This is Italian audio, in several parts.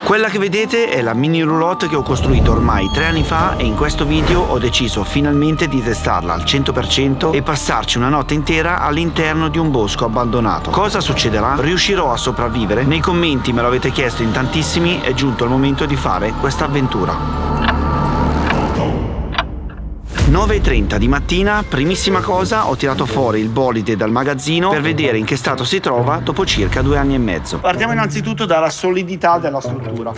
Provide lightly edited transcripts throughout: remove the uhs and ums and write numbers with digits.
Quella che vedete è la mini roulotte che ho costruito ormai 3 anni fa e in questo video ho deciso finalmente di testarla al 100% e passarci una notte intera all'interno di un bosco abbandonato. Cosa succederà? Riuscirò a sopravvivere? Nei commenti me lo avete chiesto in tantissimi, è giunto il momento di fare questa avventura. 9:30 di mattina, primissima cosa, ho tirato fuori il bolide dal magazzino per vedere in che stato si trova dopo circa 2 anni e mezzo. Partiamo innanzitutto dalla solidità della struttura.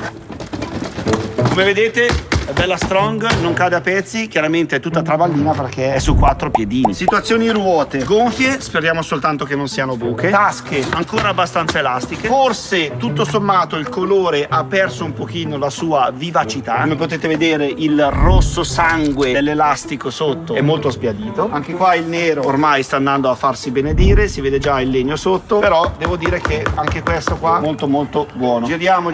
Come vedete è bella strong, non cade a pezzi, chiaramente è tutta travallina perché è su 4 piedini. Situazioni ruote gonfie, speriamo soltanto che non siano buche. Tasche ancora abbastanza elastiche. Forse tutto sommato il colore ha perso un pochino la sua vivacità. Come potete vedere il rosso sangue dell'elastico sotto è molto sbiadito. Anche qua il nero ormai sta andando a farsi benedire, si vede già il legno sotto, però devo dire che anche questo qua molto molto buono. Giriamo.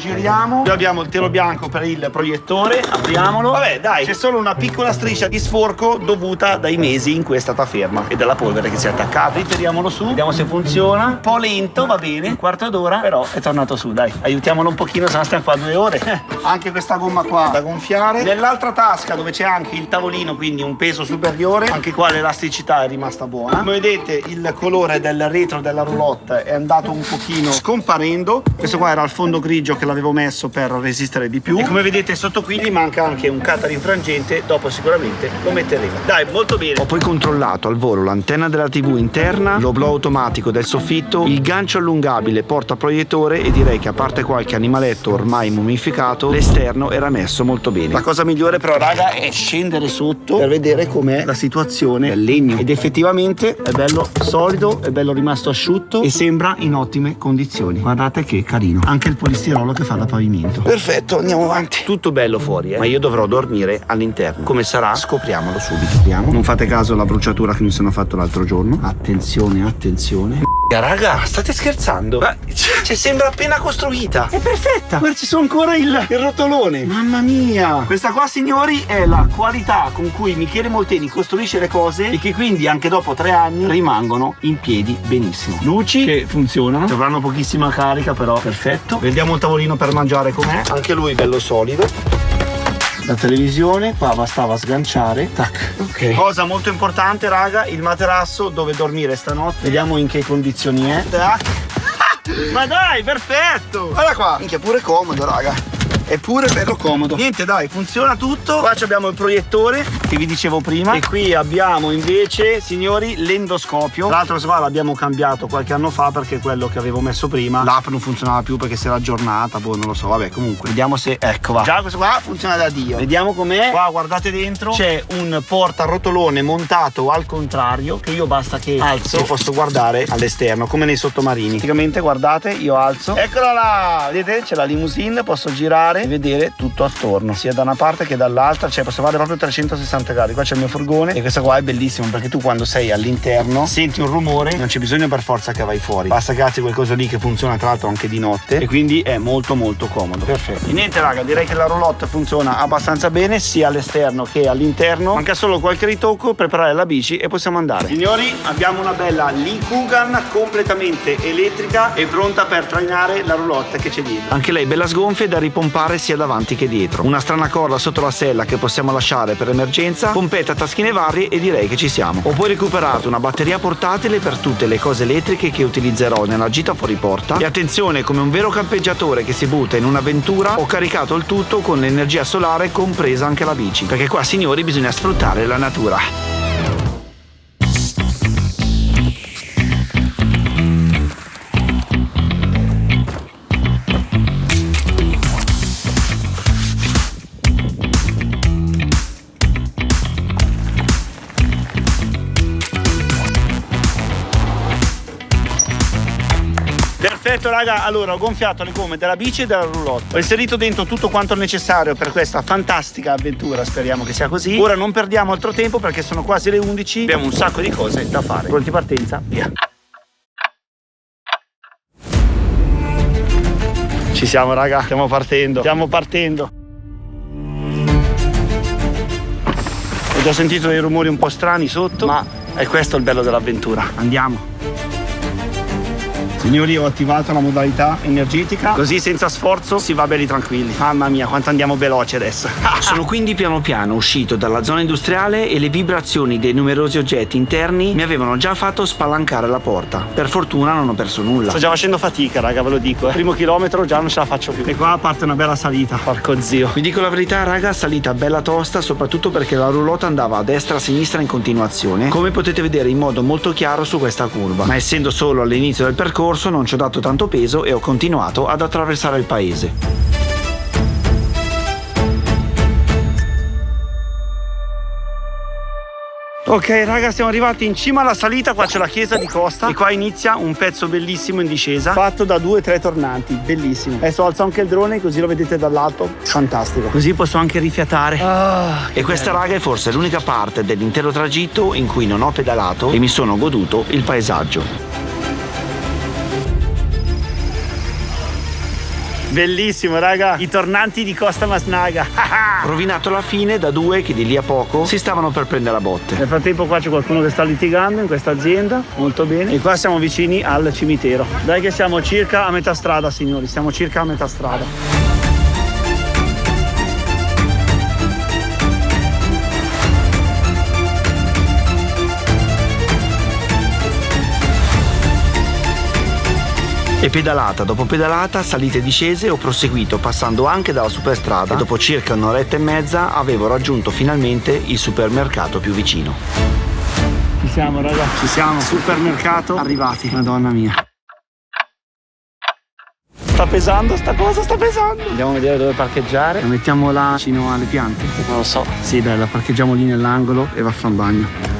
Qui abbiamo il telo bianco per il proiettore, apriamolo. Vabbè dai, c'è solo una piccola striscia di sporco dovuta dai mesi in cui è stata ferma e dalla polvere che si è attaccata. Ritiriamolo su, vediamo se funziona. Un po' lento, va bene, un quarto d'ora, però è tornato su, dai. Aiutiamolo un pochino, se no stiamo qua 2 ore. Anche questa gomma qua da gonfiare. Nell'altra tasca dove c'è anche il tavolino, quindi un peso superiore, anche qua l'elasticità è rimasta buona. Come vedete il colore del retro della roulotte è andato un pochino scomparendo. Questo qua era il fondo grigio che l'avevo messo per resistere di più. E come vedete sotto qui gli manca anche un Catering frangente, dopo sicuramente lo metteremo. Dai, molto bene. Ho poi controllato al volo l'antenna della TV interna, l'oblò automatico del soffitto, il gancio allungabile porta proiettore e direi che a parte qualche animaletto ormai mummificato, l'esterno era messo molto bene. La cosa migliore però raga è scendere sotto per vedere com'è la situazione del legno ed effettivamente è bello solido, è bello rimasto asciutto e sembra in ottime condizioni. Guardate che carino, anche il polistirolo che fa da pavimento. Perfetto, andiamo avanti. Tutto bello fuori ma io dovrò dormire all'interno. Come sarà? Scopriamolo subito. Vediamo. Non fate caso alla bruciatura che mi sono fatto l'altro giorno. Attenzione. Raga, state scherzando? Cioè, sembra appena costruita. È perfetta. Guarda, ci sono ancora il rotolone. Mamma mia. Questa qua, signori, è la qualità con cui Michele Molteni costruisce le cose e che quindi anche dopo 3 anni rimangono in piedi benissimo. Luci che funzionano. Ci avranno pochissima carica, però perfetto. Vediamo il tavolino per mangiare com'è. Anche lui bello solido. La televisione qua bastava sganciare. Tac. Ok. Cosa molto importante raga, il materasso dove dormire stanotte. Vediamo in che condizioni è. Tac. Ma dai, perfetto. Guarda qua. Minchia, pure comodo raga. È pure bello comodo. Niente dai, funziona tutto. Qua abbiamo il proiettore che vi dicevo prima. E qui abbiamo invece, signori, l'endoscopio. Tra l'altro questo qua l'abbiamo cambiato qualche anno fa perché quello che avevo messo prima, l'app non funzionava più perché si era aggiornata. Boh, non lo so, vabbè, comunque vediamo se, ecco va. Già questo qua funziona da Dio. Vediamo com'è. Qua guardate dentro, c'è un portarotolone montato al contrario che io basta che alzo e posso guardare all'esterno come nei sottomarini. Praticamente guardate, io alzo, eccola là, vedete, c'è la limousine, posso girare e vedere tutto attorno sia da una parte che dall'altra, cioè posso fare proprio 360 gradi. Qua c'è il mio furgone e questa qua è bellissima perché tu quando sei all'interno senti un rumore, non c'è bisogno per forza che vai fuori, basta che alzi qualcosa lì che funziona tra l'altro anche di notte e quindi è molto molto comodo. Perfetto. E niente raga, direi che la roulotte funziona abbastanza bene sia all'esterno che all'interno. Manca solo qualche ritocco, preparare la bici e possiamo andare. Signori, abbiamo una bella Lee Coogan completamente elettrica e pronta per trainare la roulotte che c'è dietro. Anche lei bella sgonfia da ripompare sia davanti che dietro. Una strana corda sotto la sella che possiamo lasciare per emergenza, pompetta, taschine varie e direi che ci siamo. Ho poi recuperato una batteria portatile per tutte le cose elettriche che utilizzerò nella gita fuori porta e attenzione, come un vero campeggiatore che si butta in un'avventura ho caricato il tutto con l'energia solare compresa anche la bici, perché qua signori bisogna sfruttare la natura. Perfetto raga, allora ho gonfiato le gomme della bici e della roulotte, ho inserito dentro tutto quanto necessario per questa fantastica avventura, speriamo che sia così. Ora non perdiamo altro tempo perché sono quasi le 11, abbiamo un sacco di cose da fare. Pronti partenza, via. Ci siamo raga, stiamo partendo. Ho già sentito dei rumori un po' strani sotto, ma è questo il bello dell'avventura. Andiamo. Signori, ho attivato la modalità energetica, così senza sforzo si va belli tranquilli. Mamma mia, quanto andiamo veloci adesso. Sono quindi piano piano uscito dalla zona industriale e le vibrazioni dei numerosi oggetti interni mi avevano già fatto spalancare la porta. Per fortuna non ho perso nulla. Sto già facendo fatica, raga, ve lo dico. Primo chilometro già non ce la faccio più. E qua parte una bella salita. Porco zio. Vi dico la verità, raga, salita bella tosta, soprattutto perché la roulotte andava a destra e a sinistra in continuazione, come potete vedere in modo molto chiaro su questa curva. Ma essendo solo all'inizio del percorso non ci ho dato tanto peso e ho continuato ad attraversare il paese. Ok raga, siamo arrivati in cima alla salita, qua c'è la chiesa di Costa e qua inizia un pezzo bellissimo in discesa fatto da 2 o 3 tornanti, bellissimo. Adesso alzo anche il drone così lo vedete dall'alto, fantastico. Così posso anche rifiatare. E questa raga è forse l'unica parte dell'intero tragitto in cui non ho pedalato e mi sono goduto il paesaggio. Bellissimo raga, i tornanti di Costa Masnaga. Rovinato alla fine da 2 che di lì a poco si stavano per prendere a botte. Nel frattempo qua c'è qualcuno che sta litigando in questa azienda, molto bene. E qua siamo vicini al cimitero. Dai che siamo circa a metà strada, signori, siamo circa a metà strada. E pedalata dopo pedalata, salite e discese, ho proseguito passando anche dalla superstrada e dopo circa un'oretta e mezza avevo raggiunto finalmente il supermercato più vicino. Ci siamo raga, ci siamo, supermercato arrivati, madonna mia. Sta pesando sta cosa, sta pesando. Andiamo a vedere dove parcheggiare. La mettiamo là vicino alle piante? Non lo so. Sì dai, la parcheggiamo lì nell'angolo e va a fare un bagno.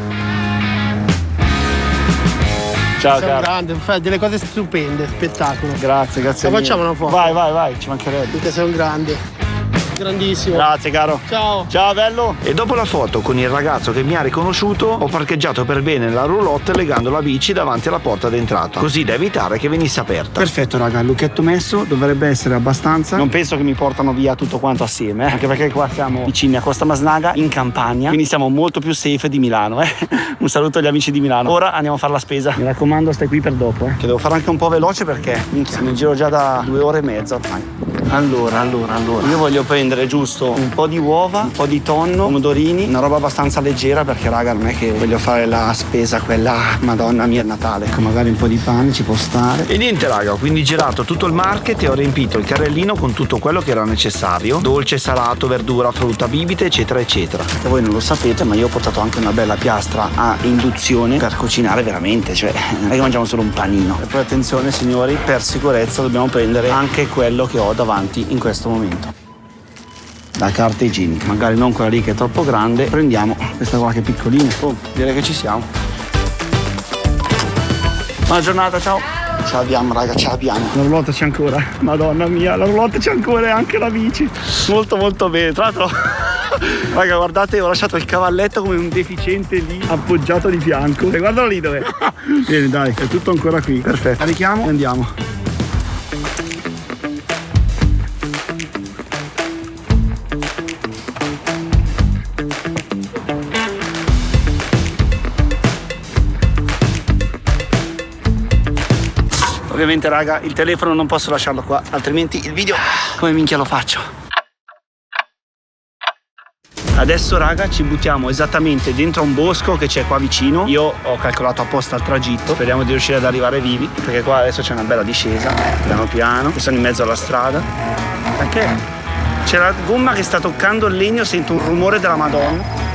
Ciao caro. Grande, fai delle cose stupende, spettacolo. Grazie, grazie. La facciamo una foto? Vai, ci mancherebbe. Perché sei un grande. Grandissimo. Grazie caro. Ciao. Ciao bello. E dopo la foto con il ragazzo che mi ha riconosciuto, ho parcheggiato per bene la roulotte legando la bici davanti alla porta d'entrata, così da evitare che venisse aperta. Perfetto raga, il lucchetto messo, dovrebbe essere abbastanza. Non penso che mi portano via tutto quanto assieme, anche perché qua siamo vicini a Costa Masnaga in campagna, quindi siamo molto più safe di Milano. Un saluto agli amici di Milano. Ora andiamo a fare la spesa. Mi raccomando, stai qui per dopo, che devo fare anche un po' veloce perché mi giro già da 2 ore e mezza ormai. Allora, io voglio prendere giusto un po' di uova, un po' di tonno, pomodorini, una roba abbastanza leggera perché raga non è che voglio fare la spesa quella madonna mia Natale. Ecco, magari un po' di pane ci può stare. E niente raga, ho quindi girato tutto il market e ho riempito il carrellino con tutto quello che era necessario: dolce, salato, verdura, frutta, bibite, eccetera eccetera. E voi non lo sapete, ma io ho portato anche una bella piastra a induzione per cucinare veramente, cioè non è che mangiamo solo un panino. E poi attenzione signori, per sicurezza dobbiamo prendere anche quello che ho davanti in questo momento, la carta igienica, magari non quella lì che è troppo grande, prendiamo questa qua che è piccolina. Direi che ci siamo. Buona giornata, ciao. Ce l'abbiamo raga, ce l'abbiamo. La roulotte c'è ancora, madonna mia, la roulotte c'è ancora e anche la bici. Molto bene, tra l'altro raga guardate, ho lasciato il cavalletto come un deficiente lì appoggiato di fianco e guardalo lì dov'è. Bene dai, è tutto ancora qui, perfetto. Carichiamo e andiamo. Ovviamente raga, il telefono non posso lasciarlo qua, altrimenti il video come minchia lo faccio. Adesso raga ci buttiamo esattamente dentro un bosco che c'è qua vicino. Io ho calcolato apposta il tragitto, speriamo di riuscire ad arrivare vivi, perché qua adesso c'è una bella discesa, piano piano, che sono in mezzo alla strada. Perché? C'è la gomma che sta toccando il legno, sento un rumore della Madonna.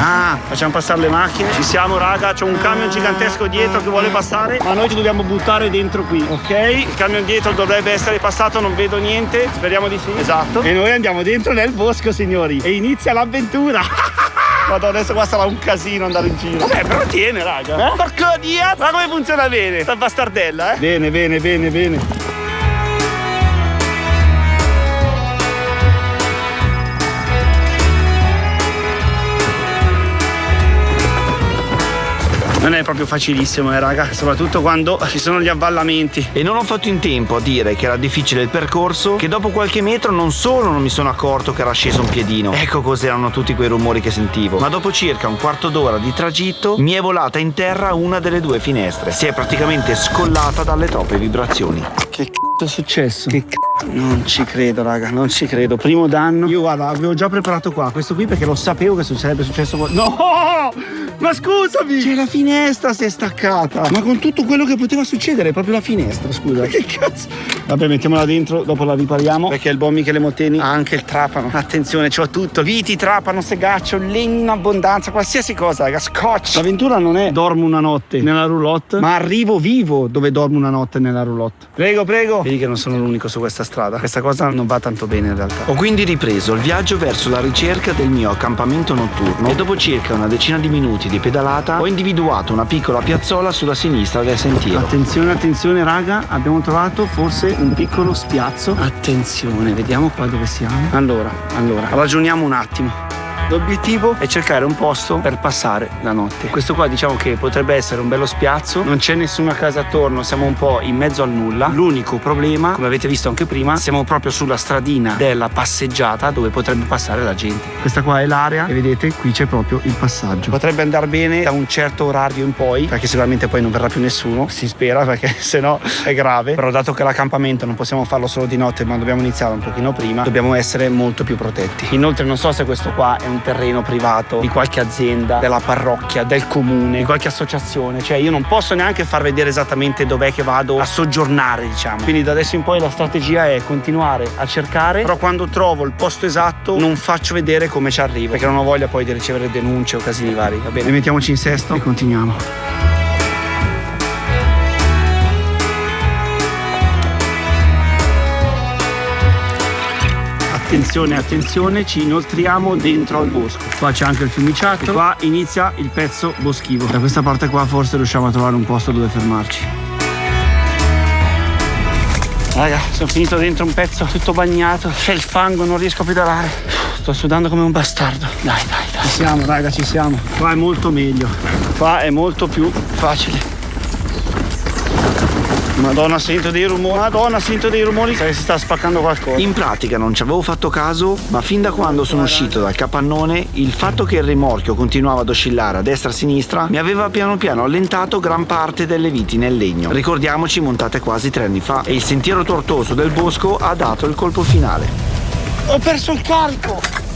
Ah, facciamo passare le macchine. Ci siamo raga, c'è un camion gigantesco dietro che vuole passare, ma noi ci dobbiamo buttare dentro qui, ok? Il camion dietro dovrebbe essere passato, non vedo niente, speriamo di sì. Esatto. E noi andiamo dentro nel bosco signori e inizia l'avventura. Madonna, adesso qua sarà un casino andare in giro. Vabbè, però tiene raga, porco dio. Ma come funziona bene sta bastardella, Bene. Non è proprio facilissimo, raga, soprattutto quando ci sono gli avvallamenti. E non ho fatto in tempo a dire che era difficile il percorso, che dopo qualche metro non solo non mi sono accorto che era sceso un piedino, ecco cos'erano tutti quei rumori che sentivo, ma dopo circa un quarto d'ora di tragitto mi è volata in terra una delle due finestre, si è praticamente scollata dalle troppe vibrazioni. Che c***o è successo? Che c***o? Non ci credo, raga, non ci credo. Primo danno. Io guarda, avevo già preparato qua questo qui perché lo sapevo che sarebbe successo. No! Ma scusami! C'è la finestra, si è staccata. Ma con tutto quello che poteva succedere, proprio la finestra, scusa. Che cazzo? Vabbè, mettiamola dentro, dopo la ripariamo. Perché il buon Michele Motteni ha anche il trapano. Attenzione, c'ho tutto. Viti, trapano, segaccio, legno in abbondanza, qualsiasi cosa, raga. Scotch. L'avventura non è dormo una notte nella roulotte, ma arrivo vivo dove dormo una notte nella roulotte. Prego, prego. Vedi che non sono l'unico su questa strada. Questa cosa non va tanto bene in realtà. Ho quindi ripreso il viaggio verso la ricerca del mio accampamento notturno e dopo circa una decina di minuti di pedalata ho individuato una piccola piazzola sulla sinistra del sentiero. Attenzione, attenzione raga, abbiamo trovato forse un piccolo spiazzo. Attenzione, vediamo qua dove siamo. Allora, ragioniamo un attimo. L'obiettivo è cercare un posto per passare la notte. Questo qua diciamo che potrebbe essere un bello spiazzo, non c'è nessuna casa attorno, siamo un po' in mezzo al nulla. L'unico problema, come avete visto anche prima, siamo proprio sulla stradina della passeggiata dove potrebbe passare la gente. Questa qua è l'area e vedete qui c'è proprio il passaggio. Potrebbe andare bene da un certo orario in poi, perché sicuramente poi non verrà più nessuno, si spera, perché sennò è grave. Però dato che l'accampamento non possiamo farlo solo di notte ma dobbiamo iniziare un pochino prima, dobbiamo essere molto più protetti. Inoltre non so se questo qua è un terreno privato di qualche azienda, della parrocchia, del comune, di qualche associazione, cioè io non posso neanche far vedere esattamente dov'è che vado a soggiornare, diciamo. Quindi da adesso in poi la strategia è continuare a cercare, però quando trovo il posto esatto non faccio vedere come ci arrivo, perché non ho voglia poi di ricevere denunce o casini vari, va bene? Mettiamoci in sesto e continuiamo. Attenzione, attenzione, ci inoltriamo dentro al bosco. Qua c'è anche il fiumiciattolo. Qua inizia il pezzo boschivo. Da questa parte qua forse riusciamo a trovare un posto dove fermarci. Raga, sono finito dentro un pezzo tutto bagnato. C'è il fango, non riesco a pedalare. Sto sudando come un bastardo. Dai. Ci siamo, raga, ci siamo. Qua è molto meglio. Qua è molto più facile. Madonna, sento dei rumori. Sai che si sta spaccando qualcosa. In pratica non ci avevo fatto caso, ma fin da quando sono uscito dal capannone, il fatto che il rimorchio continuava ad oscillare a destra e a sinistra mi aveva piano piano allentato gran parte delle viti nel legno. Ricordiamoci, montate quasi 3 anni fa, e il sentiero tortuoso del bosco ha dato il colpo finale. Ho perso il carico!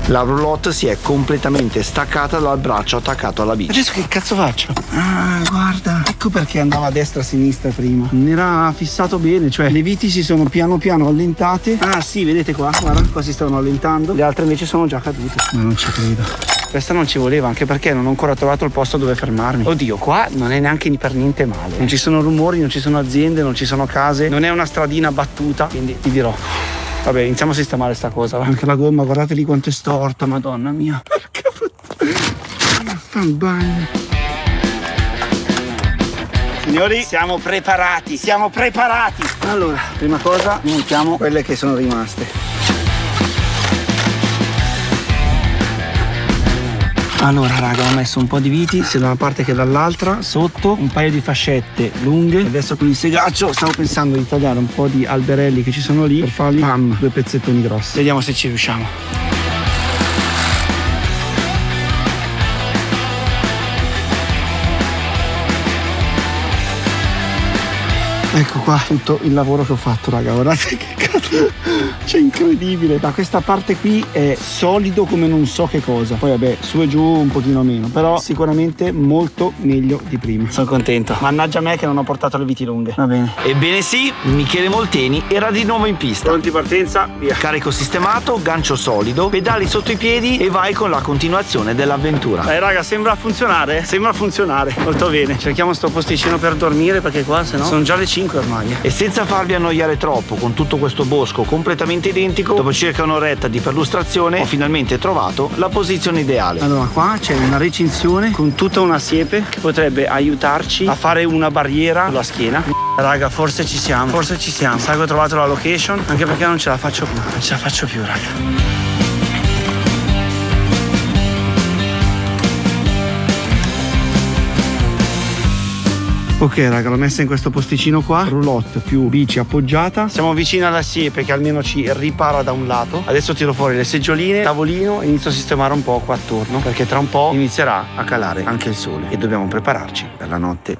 La roulotte si è completamente staccata dal braccio attaccato alla bici. Adesso che cazzo faccio? Ah, guarda, ecco perché andava a destra e a sinistra prima. Non era fissato bene, cioè le viti si sono piano piano allentate. Ah sì, vedete qua, guarda, qua si stavano allentando. Le altre invece sono già cadute. Ma non ci credo. Questa non ci voleva, anche perché non ho ancora trovato il posto dove fermarmi. Oddio, qua non è neanche per niente male. Non ci sono rumori, non ci sono aziende, non ci sono case. Non è una stradina battuta, quindi ti dirò. Vabbè, iniziamo a sistemare sta cosa. Anche la gomma, guardate lì quanto è storta, madonna mia. Fa un bagno. Signori, siamo preparati. Allora, prima cosa, montiamo quelle che sono rimaste. Allora raga, ho messo un po' di viti sia da una parte che dall'altra, sotto un paio di fascette lunghe. Adesso con il segaccio stavo pensando di tagliare un po' di alberelli che ci sono lì per farli, bam, 2 pezzettoni grossi. Vediamo se ci riusciamo. Ecco qua tutto il lavoro che ho fatto, raga, guardate che cazzo, c'è incredibile. Da questa parte qui è solido come non so che cosa. Poi vabbè, su e giù un pochino meno, però sicuramente molto meglio di prima. Sono contento. Mannaggia me che non ho portato le viti lunghe. Va bene. Ebbene sì, Michele Molteni era di nuovo in pista. Pronti, partenza, via. Carico sistemato, gancio solido, pedali sotto i piedi e vai con la continuazione dell'avventura. Dai raga, sembra funzionare? Sembra funzionare. Molto bene. Cerchiamo sto posticino per dormire, perché qua sennò sono già le 5 ormai. E senza farvi annoiare troppo con tutto questo bosco completamente identico, dopo circa un'oretta di perlustrazione ho finalmente trovato la posizione ideale. Allora qua c'è una recinzione con tutta una siepe che potrebbe aiutarci a fare una barriera sulla schiena. Raga, forse ci siamo. Sai che ho trovato la location, anche perché non ce la faccio più, raga. Ok raga, l'ho messa in questo posticino qua, roulotte più bici appoggiata. Siamo vicini alla siepe che almeno ci ripara da un lato. Adesso tiro fuori le seggioline, tavolino e inizio a sistemare un po' qua attorno, perché tra un po' inizierà a calare anche il sole e dobbiamo prepararci per la notte.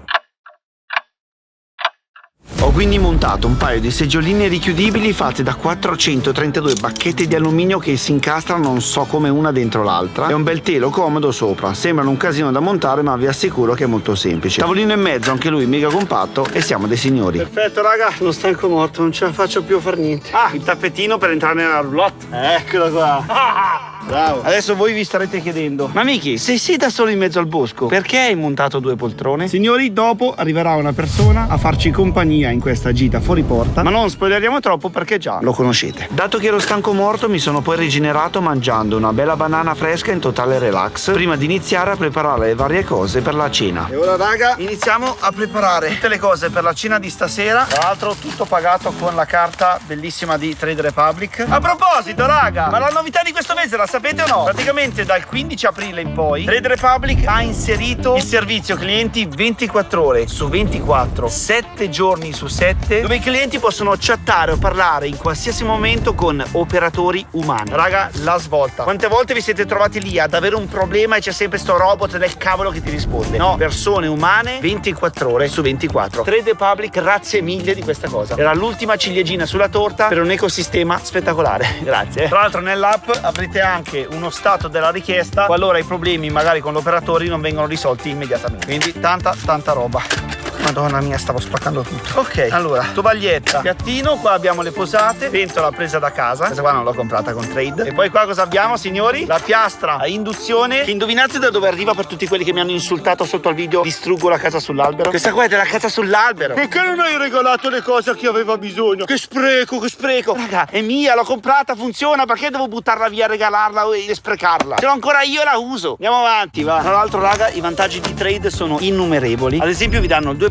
Ho quindi montato un paio di seggioline richiudibili fatte da 432 bacchette di alluminio che si incastrano non so come una dentro l'altra e un bel telo comodo sopra. Sembrano un casino da montare ma vi assicuro che è molto semplice. Tavolino in mezzo, anche lui mega compatto e siamo dei signori. Perfetto raga, sono stanco morto, non ce la faccio più a far niente. Ah, il tappetino per entrare nella roulotte. Eccolo qua. Bravo. Adesso voi vi starete chiedendo: ma Miki, se sei da solo in mezzo al bosco, perché hai montato 2 poltrone? Signori, dopo arriverà una persona a farci compagnia in questa gita fuori porta, ma non spoileriamo troppo perché già lo conoscete. Dato che ero stanco morto, mi sono poi rigenerato mangiando una bella banana fresca in totale relax prima di iniziare a preparare le varie cose per la cena. E ora raga, iniziamo a preparare tutte le cose per la cena di stasera. Tra l'altro tutto pagato con la carta bellissima di Trade Republic. A proposito raga, ma la novità di questo mese la sapete o no? Praticamente dal 15 aprile in poi Trade Republic ha inserito il servizio clienti 24 ore su 24, 7 giorni su 7, dove i clienti possono chattare o parlare in qualsiasi momento con operatori umani. Raga, la svolta. Quante volte vi siete trovati lì ad avere un problema e c'è sempre sto robot del cavolo che ti risponde? No, persone umane 24 ore su 24. Trade Republic, grazie mille di questa cosa. Era l'ultima ciliegina sulla torta per un ecosistema spettacolare. Grazie. Tra l'altro nell'app avrete anche uno stato della richiesta qualora i problemi magari con gli operatori non vengono risolti immediatamente. Quindi tanta roba. Madonna mia, stavo spaccando tutto. Ok, allora, tovaglietta, piattino, qua abbiamo le posate, pentola presa da casa, questa qua non l'ho comprata con Trade. E poi qua cosa abbiamo, signori? La piastra a induzione, che indovinate da dove arriva per tutti quelli che mi hanno insultato sotto al video distruggo la casa sull'albero? Questa qua è della casa sull'albero. Perché non hai regalato le cose a chi aveva bisogno? Che spreco, che spreco. Raga, è mia, l'ho comprata, funziona, perché devo buttarla via, regalarla e sprecarla? Ce l'ho ancora io e la uso. Andiamo avanti, va. Tra l'altro raga, i vantaggi di Trade sono innumerevoli. Ad esempio vi danno il 2%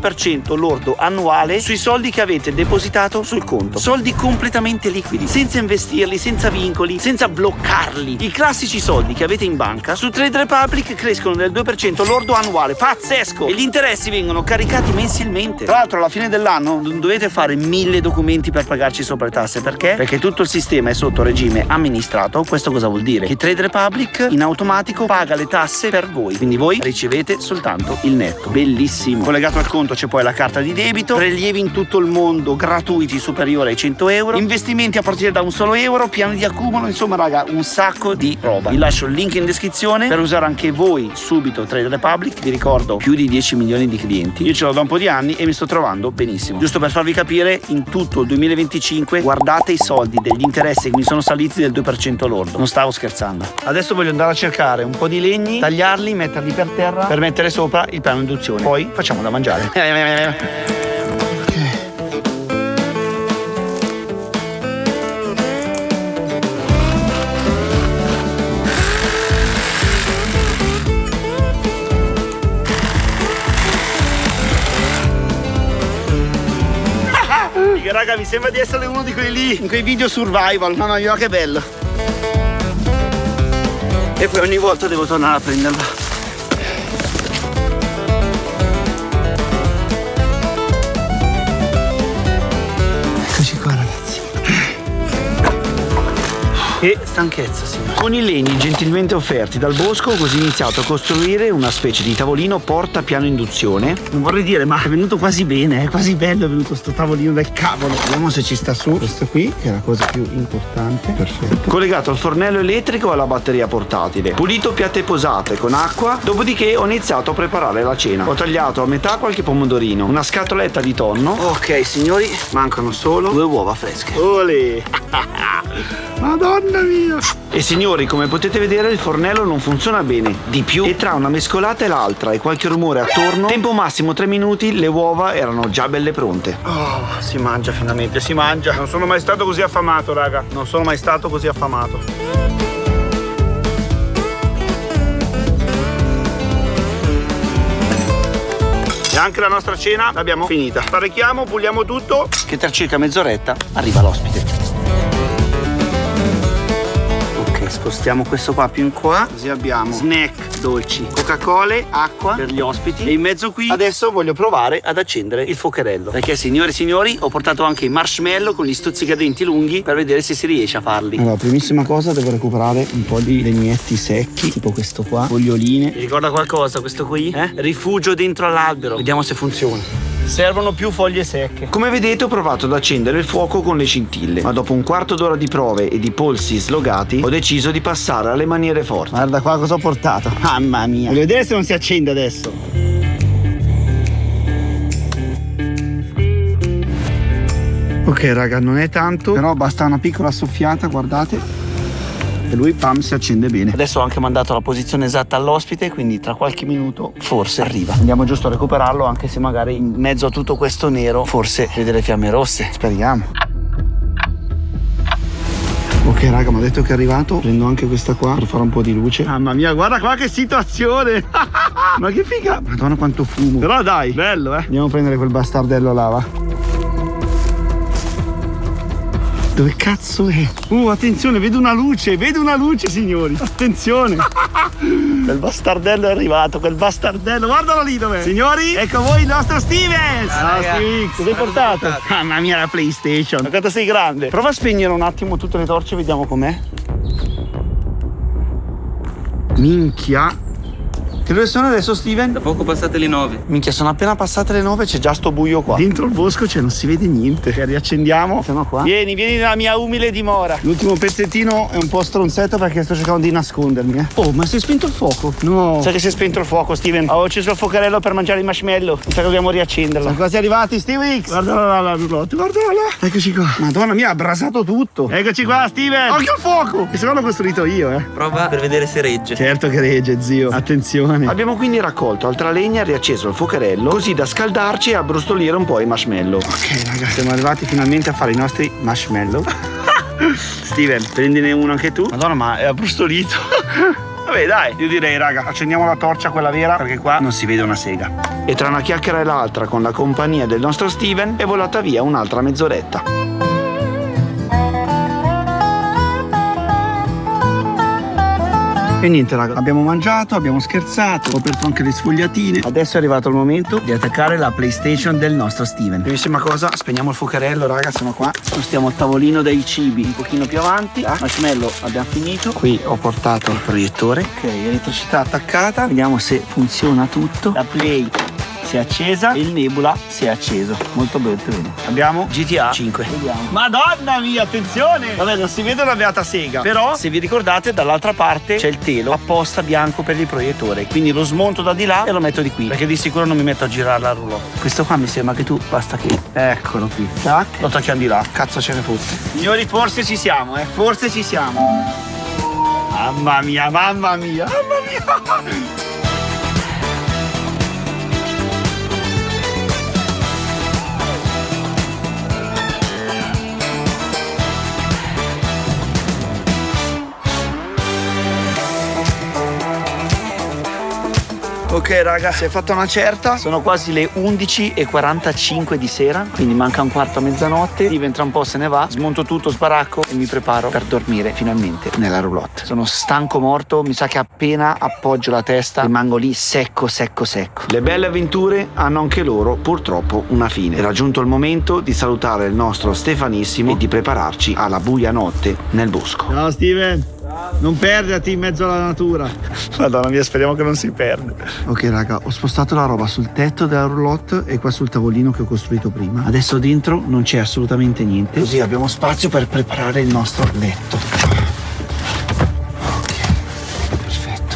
lordo annuale sui soldi che avete depositato sul conto. Soldi completamente liquidi, senza investirli, senza vincoli, senza bloccarli. I classici soldi che avete in banca su Trade Republic crescono del 2% lordo annuale. Pazzesco! E gli interessi vengono caricati mensilmente. Tra l'altro alla fine dell'anno non dovete fare 1000 documenti per pagarci sopra le tasse. Perché? Perché tutto il sistema è sotto regime amministrato. Questo cosa vuol dire? Che Trade Republic in automatico paga le tasse per voi. Quindi voi ricevete soltanto il netto. Bellissimo. Collegato al conto c'è poi la carta di debito, prelievi in tutto il mondo gratuiti superiori ai 100 euro, investimenti a partire da un solo euro, piani di accumulo, insomma raga, un sacco di roba. Vi lascio il link in descrizione per usare anche voi subito Trade Republic. Vi ricordo, più di 10 milioni di clienti. Io ce l'ho da un po' di anni e mi sto trovando benissimo. Giusto per farvi capire, in tutto il 2025 guardate i soldi degli interessi che mi sono saliti del 2% lordo. Non stavo scherzando. Adesso voglio andare a cercare un po' di legni, tagliarli, metterli per terra per mettere sopra il piano induzione. Poi facciamo da mangiare. Raga, mi sembra di essere uno di quelli lì in quei video survival. Mamma mia, che bello. E poi ogni volta devo tornare a prenderla. Eccoci qua ragazzi. E stanchezza, signore. Con i legni gentilmente offerti dal bosco ho così iniziato a costruire una specie di tavolino porta piano induzione. Non vorrei dire, ma è venuto quasi bene, è quasi bello, è venuto sto tavolino del cavolo. Vediamo se ci sta su. Questo qui, che è la cosa più importante. Perfetto. Collegato al fornello elettrico e alla batteria portatile. Pulito piatte posate con acqua. Dopodiché ho iniziato a preparare la cena. Ho tagliato a metà qualche pomodorino, una scatoletta di tonno. Ok signori, mancano solo 2 uova fresche. Olè! Madonna mia! E signori, come potete vedere il fornello non funziona bene di più e tra una mescolata e l'altra e qualche rumore attorno, tempo massimo 3 minuti, le uova erano già belle pronte. Oh, si mangia finalmente, si mangia. Non sono mai stato così affamato, raga. Non sono mai stato così affamato. E anche la nostra cena l'abbiamo finita. Sparecchiamo, puliamo tutto, che tra circa mezz'oretta arriva l'ospite. Spostiamo questo qua più in qua, così abbiamo snack dolci, Coca-Cola, acqua per gli ospiti. E in mezzo qui adesso voglio provare ad accendere il fuocherello, perché signori e signori ho portato anche i marshmallow con gli stuzzicadenti lunghi per vedere se si riesce a farli. Allora, primissima cosa devo recuperare un po' di legnetti secchi, tipo questo qua, foglioline. Mi ricorda qualcosa questo qui? Rifugio dentro all'albero. Vediamo se funziona. Servono più foglie secche. Come vedete ho provato ad accendere il fuoco con le scintille, ma dopo un quarto d'ora di prove e di polsi slogati ho deciso di passare alle maniere forti. Guarda qua cosa ho portato. Mamma mia. Voglio vedere se non si accende adesso. Ok raga, non è tanto, però basta una piccola soffiata, guardate. E lui pam si accende bene. Adesso ho anche mandato la posizione esatta all'ospite, quindi tra qualche minuto forse arriva. Andiamo giusto a recuperarlo, anche se magari in mezzo a tutto questo nero forse vede le fiamme rosse. Speriamo. Ok raga, mi ha detto che è arrivato. Prendo anche questa qua per fare un po' di luce. Mamma mia, guarda qua che situazione. Ma che figa. Madonna quanto fumo. Però dai, bello Andiamo a prendere quel bastardello là, va. Dove cazzo è? Attenzione, vedo una luce signori. Attenzione. Quel bastardello è arrivato, quel bastardello. Guardalo lì dov'è. Signori, ecco voi il nostro Steven. Ciao Steve X, cosa hai portato? Mamma mia, la PlayStation. Ma quanto sei grande. Prova a spegnere un attimo tutte le torce, vediamo com'è. Minchia. Che ore sono adesso, Steven? Da poco passate le 9. Minchia, sono appena passate le 9, c'è già sto buio qua. Dentro il bosco non si vede niente. Che riaccendiamo. Siamo qua. Vieni nella mia umile dimora. L'ultimo pezzettino è un po' stronzetto perché sto cercando di nascondermi. Oh, ma si è spento il fuoco? No. Sai che si è spento il fuoco, Steven? Ho acceso il fuocherello per mangiare i marshmallow. Mi sa che dobbiamo riaccenderlo. Sono quasi arrivati, Steve X. Guardalo là, la roulotte, guardalo là. Eccoci qua. Madonna mia, ha brasato tutto. Eccoci qua, Steven. Occhio al fuoco. Che se no l'ho costruito io, Prova per vedere se regge. Certo che regge, zio. Attenzione. Abbiamo quindi raccolto altra legna, riacceso il fuocherello, così da scaldarci e abbrustolire un po' i marshmallow. Ok ragazzi, siamo arrivati finalmente a fare i nostri marshmallow. Steven, prendine uno anche tu. Madonna, ma è abbrustolito. Vabbè dai, io direi raga, accendiamo la torcia, quella vera, perché qua non si vede una sega. E tra una chiacchiera e l'altra, con la compagnia del nostro Steven, è volata via un'altra mezz'oretta. E niente raga, abbiamo mangiato, abbiamo scherzato, ho aperto anche le sfogliatine. Adesso è arrivato il momento di attaccare la PlayStation del nostro Steven. Primissima cosa, spegniamo il fuocherello raga, siamo qua. Spostiamo il tavolino dei cibi un pochino più avanti. Marshmallow abbiamo finito. Qui ho portato il proiettore. Ok, elettricità attaccata. Vediamo se funziona tutto. La Play si è accesa e il Nebula si è acceso. Molto bene. Abbiamo GTA 5. Vediamo. Madonna mia, attenzione! Vabbè, non si vede una beata sega, però se vi ricordate dall'altra parte c'è il telo apposta bianco per il proiettore, quindi lo smonto da di là e lo metto di qui, perché di sicuro non mi metto a girare la roulotte. Questo qua mi sembra che tu basta che eccolo qui, tac, lo attacchiamo di là. Cazzo ce ne fosse. Signori, forse ci siamo, forse ci siamo. Mamma mia. Ok raga, si è fatta una certa. Sono quasi le 11:45 di sera, quindi manca un quarto a mezzanotte. Steven tra un po' se ne va. Smonto tutto, sbaracco e mi preparo per dormire finalmente nella roulotte. Sono stanco morto, mi sa che appena appoggio la testa rimango lì secco. Le belle avventure hanno anche loro purtroppo una fine. Era giunto il momento di salutare il nostro Stefanissimo e di prepararci alla buia notte nel bosco. Ciao Steven. Non perderti in mezzo alla natura. Madonna mia, speriamo che non si perde. Ok raga, ho spostato la roba sul tetto della roulotte e qua sul tavolino che ho costruito prima. Adesso dentro non c'è assolutamente niente, così abbiamo spazio per preparare il nostro letto.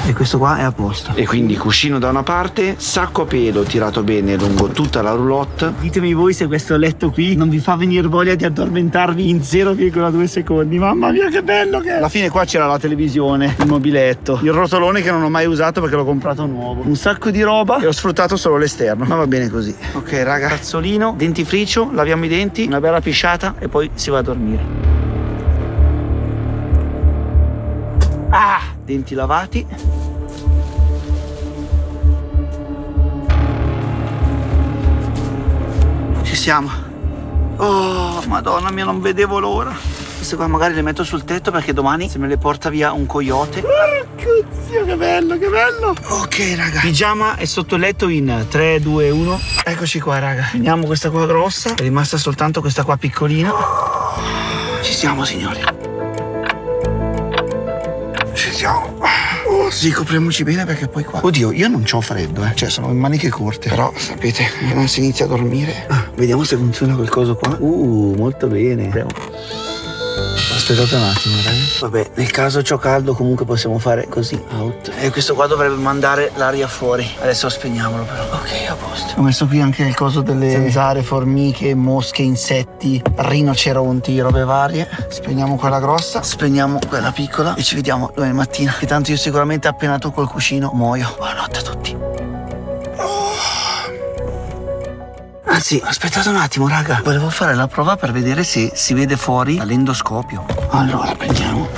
E questo qua è a posto. E quindi cuscino da una parte, sacco a pelo tirato bene lungo tutta la roulotte. Ditemi voi se questo letto qui non vi fa venire voglia di addormentarvi in 0,2 secondi. Mamma mia che bello che è. Alla fine qua c'era la televisione, il mobiletto, il rotolone che non ho mai usato perché l'ho comprato nuovo, un sacco di roba e ho sfruttato solo l'esterno, ma va bene così. Ok raga, cazzolino, dentifricio, laviamo i denti, una bella pisciata e poi si va a dormire. Denti lavati. Ci siamo. Oh, madonna mia, non vedevo l'ora. Queste qua magari le metto sul tetto perché domani se me le porta via un coyote. Zio, che bello, che bello. Ok raga, pigiama è sotto il letto in 3, 2, 1. Eccoci qua raga. Finiamo questa qua grossa, è rimasta soltanto questa qua piccolina. Ci siamo signori. Ci siamo. Sì, copriamoci bene perché poi qua. Oddio, io non c'ho freddo, cioè sono in maniche corte. Però sapete, appena si inizia a dormire. Vediamo se funziona quel coso qua. Molto bene. Aspettate un attimo, ragazzi. Vabbè, nel caso c'ho caldo comunque possiamo fare così, out. E questo qua dovrebbe mandare l'aria fuori. Adesso spegniamolo però. Ok, a posto. Ho messo qui anche il coso delle zanzare, formiche, mosche, insetti, rinoceronti, robe varie. Spegniamo quella grossa, spegniamo quella piccola e ci vediamo domani mattina. Che tanto io sicuramente appena tocco il cuscino muoio. Buonanotte a tutti. Anzi, aspettate un attimo, raga. Volevo fare la prova per vedere se si vede fuori all'endoscopio. Allora, prendiamo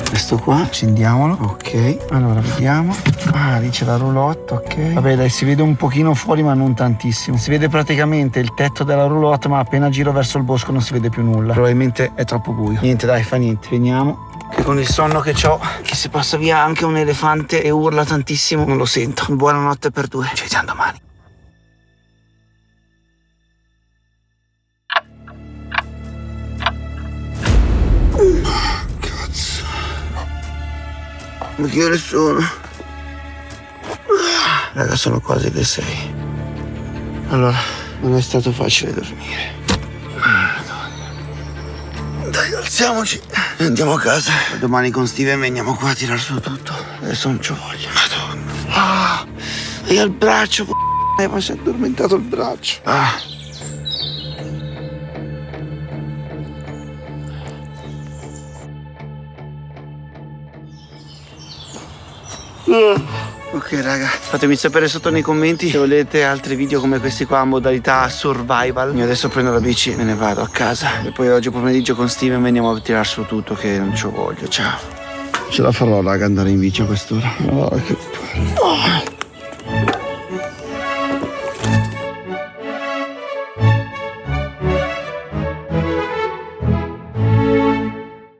questo qua, accendiamolo. Ok, allora vediamo. Ah, lì c'è la roulotte, ok. Vabbè, dai, si vede un pochino fuori, ma non tantissimo. Si vede praticamente il tetto della roulotte, ma appena giro verso il bosco non si vede più nulla. Probabilmente è troppo buio. Niente, dai, fa niente. Veniamo. Che con il sonno che ho, che se passa via anche un elefante e urla tantissimo, non lo sento. Buonanotte per due. Ci vediamo domani. Cazzo. Ma che ore sono? Raga, sono quasi le 6. Allora, non è stato facile dormire. Dai, alziamoci e andiamo a casa. Domani con Steven veniamo qua a tirar su tutto. Adesso non c'ho voglia. Madonna. E al braccio, ma si è addormentato il braccio. Ok raga, fatemi sapere sotto nei commenti se volete altri video come questi qua, modalità survival. Io adesso prendo la bici e me ne vado a casa. E poi oggi pomeriggio con Steven veniamo a tirare su tutto, che non c'ho voglia. Ciao. Ce la farò raga andare in bici a quest'ora. Oh, che...